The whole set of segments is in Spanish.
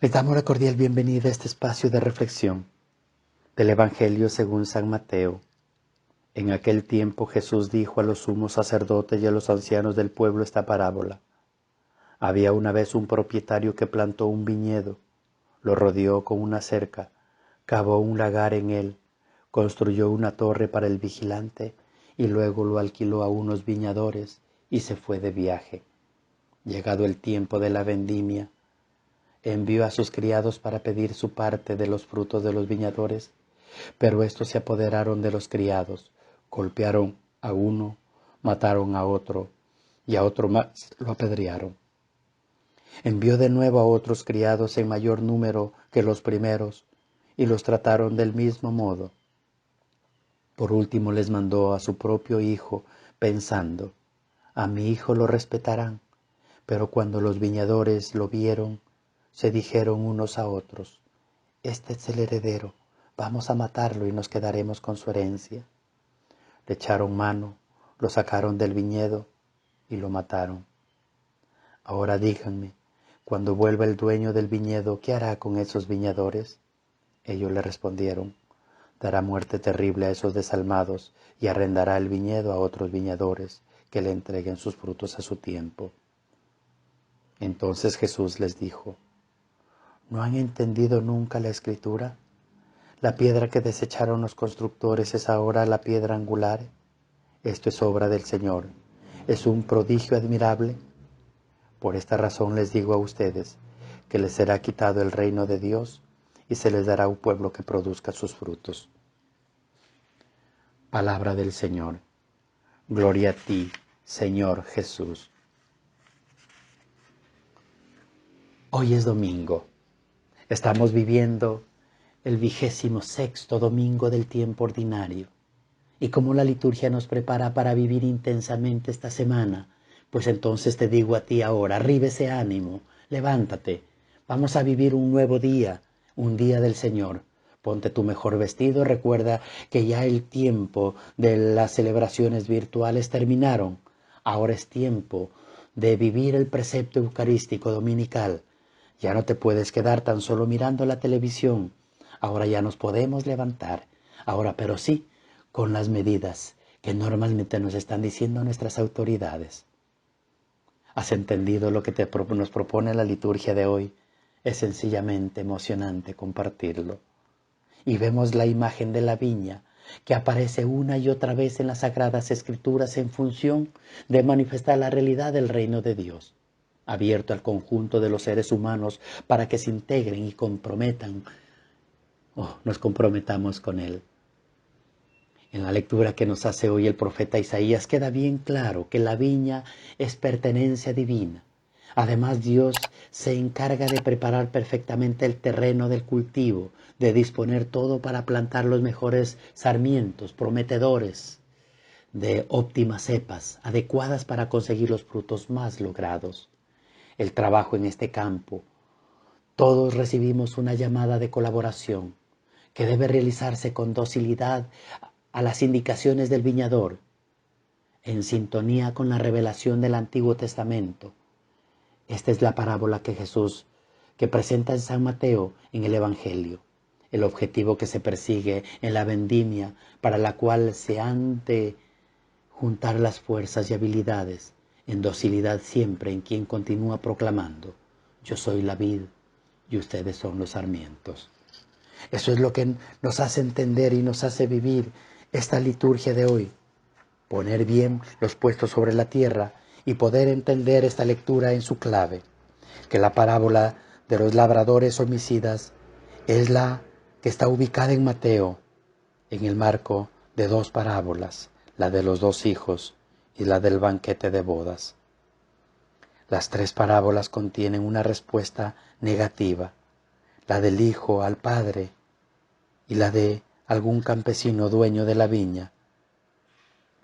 Les damos la cordial bienvenida a este espacio de reflexión del Evangelio según San Mateo. En aquel tiempo Jesús dijo a los sumos sacerdotes y a los ancianos del pueblo esta parábola. Había una vez un propietario que plantó un viñedo, lo rodeó con una cerca, cavó un lagar en él, construyó una torre para el vigilante y luego lo alquiló a unos viñadores y se fue de viaje. Llegado el tiempo de la vendimia, envió a sus criados para pedir su parte de los frutos de los viñadores, pero estos se apoderaron de los criados, golpearon a uno, mataron a otro, y a otro más lo apedrearon. Envió de nuevo a otros criados en mayor número que los primeros, y los trataron del mismo modo. Por último les mandó a su propio hijo, pensando, a mi hijo lo respetarán. Pero cuando los viñadores lo vieron, se dijeron unos a otros, este es el heredero, vamos a matarlo y nos quedaremos con su herencia. Le echaron mano, lo sacaron del viñedo y lo mataron. Ahora díganme, cuando vuelva el dueño del viñedo, ¿qué hará con esos viñadores? Ellos le respondieron, dará muerte terrible a esos desalmados y arrendará el viñedo a otros viñadores que le entreguen sus frutos a su tiempo. Entonces Jesús les dijo, ¿no han entendido nunca la Escritura? La piedra que desecharon los constructores es ahora la piedra angular. Esto es obra del Señor. Es un prodigio admirable. Por esta razón les digo a ustedes que les será quitado el reino de Dios y se les dará un pueblo que produzca sus frutos. Palabra del Señor. Gloria a ti, Señor Jesús. Hoy es domingo. Estamos viviendo el 26º domingo del tiempo ordinario. Y como la liturgia nos prepara para vivir intensamente esta semana, pues entonces te digo a ti ahora, arriba ese ánimo, levántate, vamos a vivir un nuevo día, un día del Señor. Ponte tu mejor vestido, recuerda que ya el tiempo de las celebraciones virtuales terminaron. Ahora es tiempo de vivir el precepto eucarístico dominical. Ya no te puedes quedar tan solo mirando la televisión. Ahora ya nos podemos levantar. Ahora, pero sí, con las medidas que normalmente nos están diciendo nuestras autoridades. ¿Has entendido lo que nos propone la liturgia de hoy? Es sencillamente emocionante compartirlo. Y vemos la imagen de la viña que aparece una y otra vez en las Sagradas Escrituras en función de manifestar la realidad del reino de Dios, abierto al conjunto de los seres humanos para que se integren y nos comprometamos con Él. En la lectura que nos hace hoy el profeta Isaías queda bien claro que la viña es pertenencia divina. Además, Dios se encarga de preparar perfectamente el terreno del cultivo, de disponer todo para plantar los mejores sarmientos prometedores, de óptimas cepas, adecuadas para conseguir los frutos más logrados. El trabajo en este campo, todos recibimos una llamada de colaboración que debe realizarse con docilidad a las indicaciones del viñador, en sintonía con la revelación del Antiguo Testamento. Esta es la parábola que presenta en San Mateo en el Evangelio. El objetivo que se persigue en la vendimia, para la cual se han de juntar las fuerzas y habilidades, en docilidad siempre en quien continúa proclamando, yo soy la vid y ustedes son los sarmientos. Eso es lo que nos hace entender y nos hace vivir esta liturgia de hoy. Poner bien los puestos sobre la tierra y poder entender esta lectura en su clave. Que la parábola de los labradores homicidas es la que está ubicada en Mateo, en el marco de dos parábolas, la de los dos hijos y la del banquete de bodas. Las tres parábolas contienen una respuesta negativa, la del hijo al padre y la de algún campesino dueño de la viña.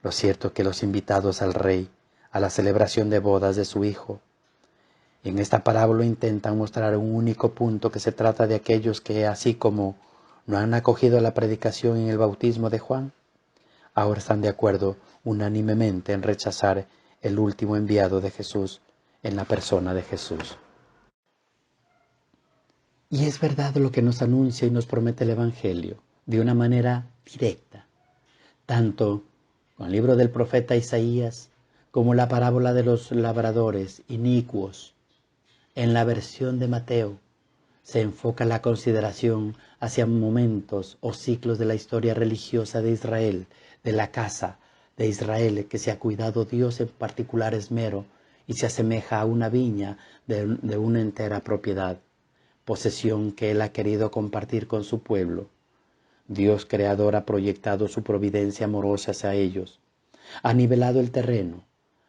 Lo cierto es que los invitados al rey, a la celebración de bodas de su hijo, en esta parábola intentan mostrar un único punto, que se trata de aquellos que, así como no han acogido la predicación en el bautismo de Juan, ahora están de acuerdo unánimemente en rechazar el último enviado de Jesús en la persona de Jesús. Y es verdad lo que nos anuncia y nos promete el Evangelio, de una manera directa, tanto con el libro del profeta Isaías como la parábola de los labradores inicuos. En la versión de Mateo se enfoca la consideración hacia momentos o ciclos de la historia religiosa de Israel, de la casa de Israel, que se ha cuidado Dios en particular esmero y se asemeja a una viña de una entera propiedad, posesión que Él ha querido compartir con su pueblo. Dios creador ha proyectado su providencia amorosa hacia ellos, ha nivelado el terreno,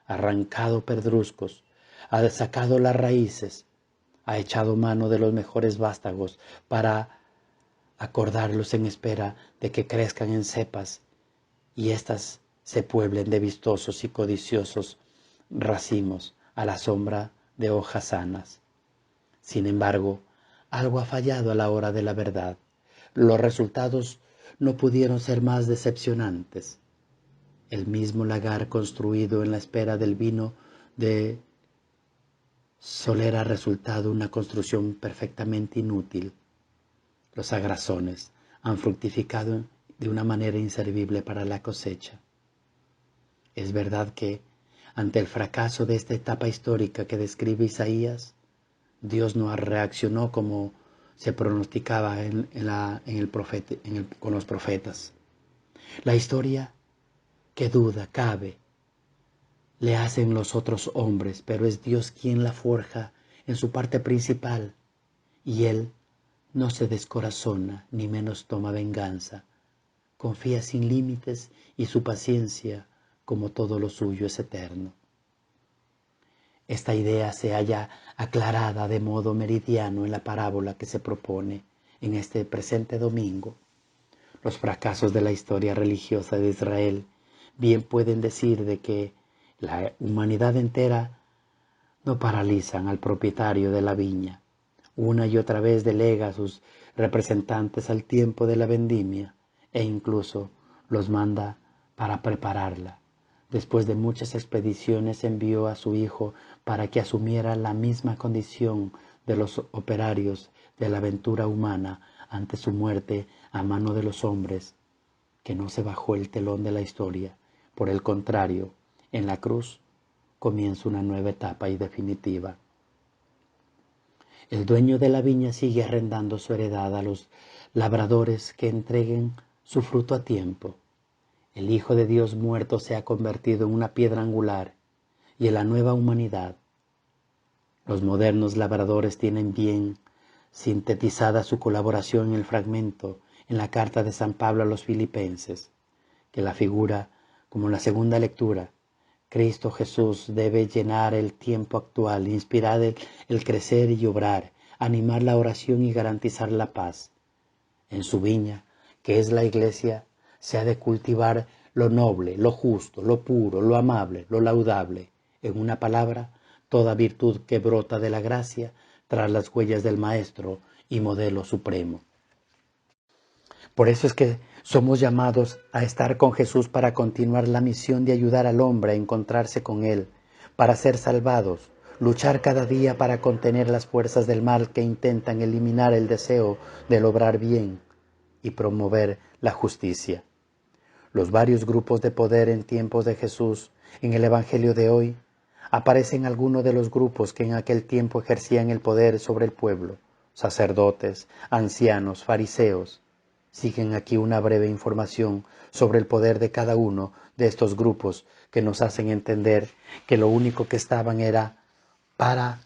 ha arrancado pedruscos, ha sacado las raíces, ha echado mano de los mejores vástagos para acordarlos en espera de que crezcan en cepas y éstas se pueblen de vistosos y codiciosos racimos a la sombra de hojas sanas. Sin embargo, algo ha fallado a la hora de la verdad. Los resultados no pudieron ser más decepcionantes. El mismo lagar construido en la espera del vino de Soler ha resultado una construcción perfectamente inútil. Los agrazones han fructificado de una manera inservible para la cosecha. Es verdad que, ante el fracaso de esta etapa histórica que describe Isaías, Dios no reaccionó como se pronosticaba con los profetas. La historia, que duda cabe, le hacen los otros hombres, pero es Dios quien la forja en su parte principal, y Él no se descorazona ni menos toma venganza. Confía sin límites y su paciencia, como todo lo suyo, es eterno. Esta idea se halla aclarada de modo meridiano en la parábola que se propone en este presente domingo. Los fracasos de la historia religiosa de Israel bien pueden decir de que la humanidad entera no paralizan al propietario de la viña. Una y otra vez delega a sus representantes al tiempo de la vendimia e incluso los manda para prepararla. Después de muchas expediciones envió a su hijo para que asumiera la misma condición de los operarios de la aventura humana ante su muerte a mano de los hombres, que no se bajó el telón de la historia. Por el contrario, en la cruz comienza una nueva etapa y definitiva. El dueño de la viña sigue arrendando su heredad a los labradores que entreguen su fruto a tiempo. El Hijo de Dios muerto se ha convertido en una piedra angular y en la nueva humanidad. Los modernos labradores tienen bien sintetizada su colaboración en el fragmento en la carta de San Pablo a los Filipenses, que la figura como en la segunda lectura. Cristo Jesús debe llenar el tiempo actual, inspirar el crecer y obrar, animar la oración y garantizar la paz. En su viña, que es la Iglesia, se ha de cultivar lo noble, lo justo, lo puro, lo amable, lo laudable. En una palabra, toda virtud que brota de la gracia tras las huellas del Maestro y modelo supremo. Por eso es que somos llamados a estar con Jesús para continuar la misión de ayudar al hombre a encontrarse con Él, para ser salvados, luchar cada día para contener las fuerzas del mal que intentan eliminar el deseo de obrar bien y promover la justicia. Los varios grupos de poder en tiempos de Jesús, en el Evangelio de hoy, aparecen algunos de los grupos que en aquel tiempo ejercían el poder sobre el pueblo: sacerdotes, ancianos, fariseos. Siguen aquí una breve información sobre el poder de cada uno de estos grupos que nos hacen entender que lo único que estaban era para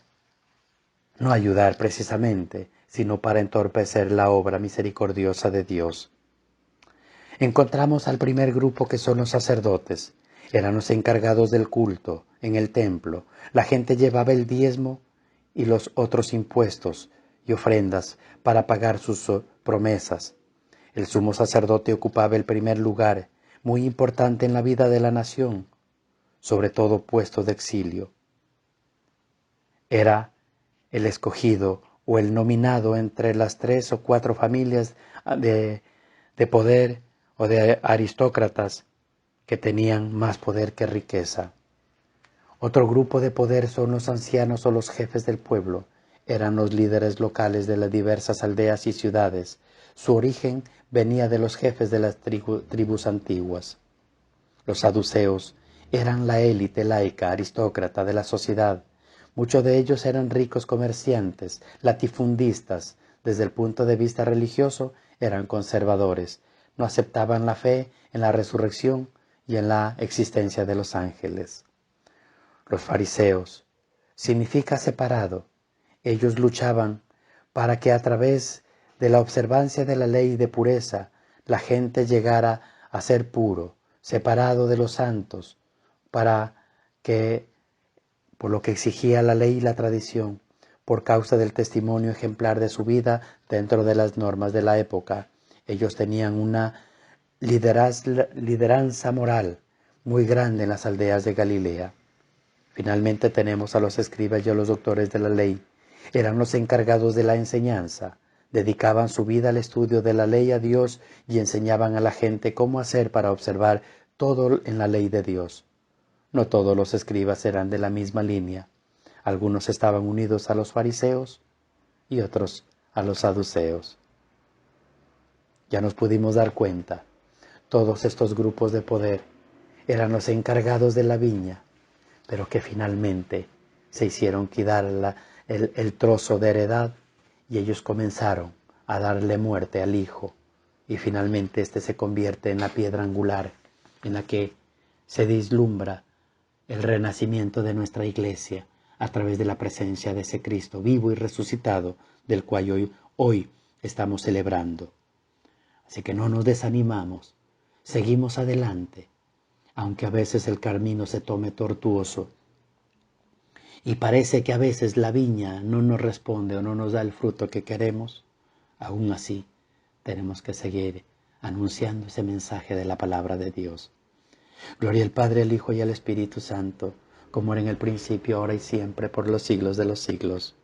no ayudar precisamente, sino para entorpecer la obra misericordiosa de Dios. Encontramos al primer grupo, que son los sacerdotes. Eran los encargados del culto en el templo. La gente llevaba el diezmo y los otros impuestos y ofrendas para pagar sus promesas. El sumo sacerdote ocupaba el primer lugar, muy importante en la vida de la nación, sobre todo puesto de exilio. Era el escogido o el nominado entre las 3 o 4 familias de poder o de aristócratas que tenían más poder que riqueza. Otro grupo de poder son los ancianos o los jefes del pueblo. eran los líderes locales de las diversas aldeas y ciudades. Su origen venía de los jefes de las tribus antiguas. Los saduceos eran la élite laica aristócrata de la sociedad. Muchos de ellos eran ricos comerciantes, latifundistas. Desde el punto de vista religioso eran conservadores. No aceptaban la fe en la resurrección y en la existencia de los ángeles. Los fariseos significa separado. Ellos luchaban para que a través de la observancia de la ley de pureza la gente llegara a ser puro, separado de los santos, para que, por lo que exigía la ley y la tradición, por causa del testimonio ejemplar de su vida dentro de las normas de la época, ellos tenían una lideranza moral muy grande en las aldeas de Galilea. Finalmente tenemos a los escribas y a los doctores de la ley. Eran los encargados de la enseñanza. Dedicaban su vida al estudio de la ley a Dios y enseñaban a la gente cómo hacer para observar todo en la ley de Dios. No todos los escribas eran de la misma línea. Algunos estaban unidos a los fariseos y otros a los saduceos. Ya nos pudimos dar cuenta. Todos estos grupos de poder eran los encargados de la viña, pero que finalmente se hicieron quitar el trozo de heredad y ellos comenzaron a darle muerte al hijo y finalmente este se convierte en la piedra angular en la que se vislumbra el renacimiento de nuestra iglesia a través de la presencia de ese Cristo vivo y resucitado del cual hoy estamos celebrando. Así que no nos desanimamos, seguimos adelante, aunque a veces el camino se tome tortuoso y parece que a veces la viña no nos responde o no nos da el fruto que queremos, aún así tenemos que seguir anunciando ese mensaje de la palabra de Dios. Gloria al Padre, al Hijo y al Espíritu Santo, como era en el principio, ahora y siempre, por los siglos de los siglos.